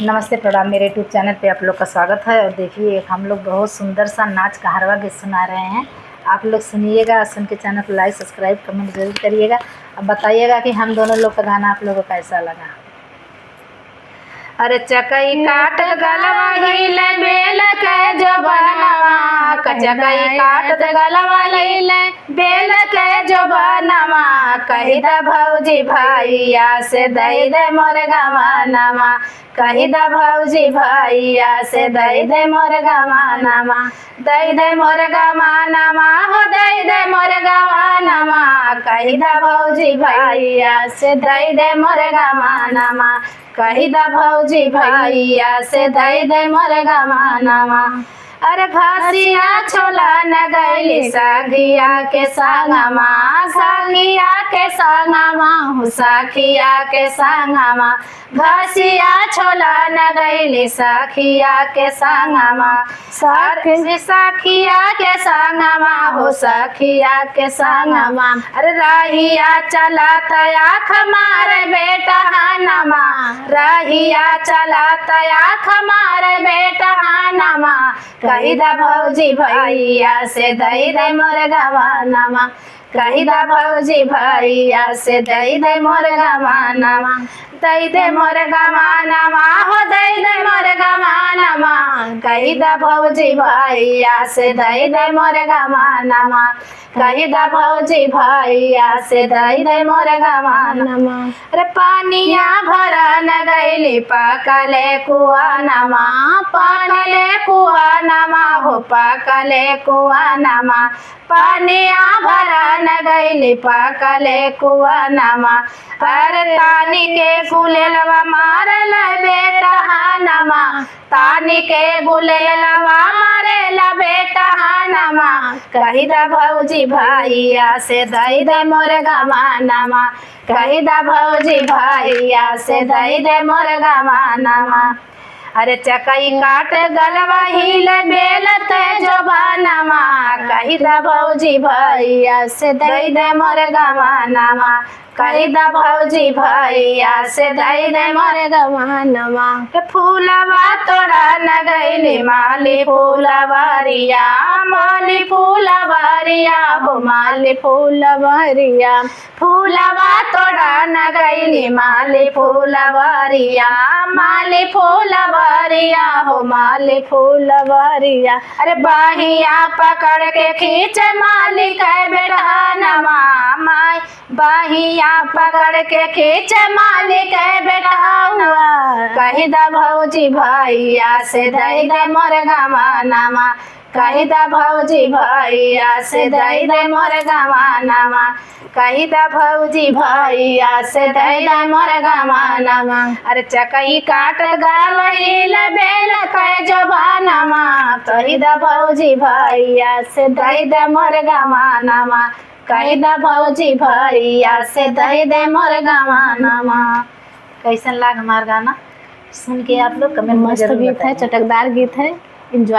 नमस्ते प्रणाम। मेरे यूट्यूब चैनल पे आप लोग का स्वागत है। और देखिए हम लोग बहुत सुंदर सा नाच कहारवा गीत सुना रहे हैं। आप लोग सुनिएगा, सुन के चैनल को लाइक सब्सक्राइब कमेंट जरूर करिएगा। अब बताइएगा कि हम दोनों लोग का गाना आप लोगों को कैसा लगा। अरे चकई काटत गलवा हिले बेल के जो बनवा, चकई काटत गलवा हिले बेल के जो बनवा, कही दा भौजी भैया से दई दे मोर गवानमा, कही दा भौजी भैया से दई दे मोर गवानमा, दई दे मोर गवानमा हो दई दे मोर गवानमा, कही दा भौजी भैया से दई दे मोर गवानमा, कही दा भौजी भैया से दई दे मोर गवानमा। अरे घसिया छोला न गैली सखिया के संगमा, सखिया के संगमा हो सखिया के संगमा, घसिया छोला न गैली सखिया के संगमा, सखिया के संगमा हो सखिया के संगमा। अरे रहिया चलत आँख मारे बेटा हानमा, रहिया चलत आँख मारे बेटा हानमा, कही दा भौजी भैया से दई दे मोर गवानमा, कही दा भौजी भैया से दई दे मोर गवानमा, दई दे मोर गवानमा हो दई दे मोर गवानमा, कही दा भौजी भैया से दई दे मोर गवानमा, कही दा भौजी भैया से दई दे मोर गवानमा। अरे पानिया भरन गैली पकले कुआनमा, पकले कुआनमा हो पकले कुआनमा, पानिया भरन गैली पकले कुआनमा। अरे तानी के गुलेलवा मारल बेटा हानमा, तानी के गुलेलवा मारेल बेटा हानमा, कही दा भौजी भैया से दई दे मोर गवानमा, कही दा भौजी भैया से दई दे मोर गवानमा। अरे चकई काट गलवा हिले बेल के जो बनवा, कही दा भौजी भैया से दई दे मोर गवानमा, कही दा भौजी भैया से दई दे मोर गवानमा। फूलवा तोड़ा न गैली माली फूलवरिया, माली फूलवरिया हो माली फूलवरिया, फूलवा तोड़ा न गैली माली फूलवरिया, माली फूलवरिया हो माली फूलवरिया। अरे बाहिया पकड़ के खींच माली के बेटहानमा, माई बाहिया पकड़ के खींच माली के बेटहावा, कही दा भौजी भैया से दई दे मोर गवानमा, कही दा भौजी भैया से दई दे मोर गवानमा, कही दा भौजी भैया से दई दे मोर गवानमा। अरे चकई काट गलहिल बेल के जो बनवा, कही दा भौजी भैया से दई दे मोर गवानमा, कही दा भौजी भैया से दई दे मोर गवानमा। कैसन लाग हमार गाना सुन के आप लोग कमेंट में मस्त जरूर गीत है, चटकदार गीत है, एंजॉय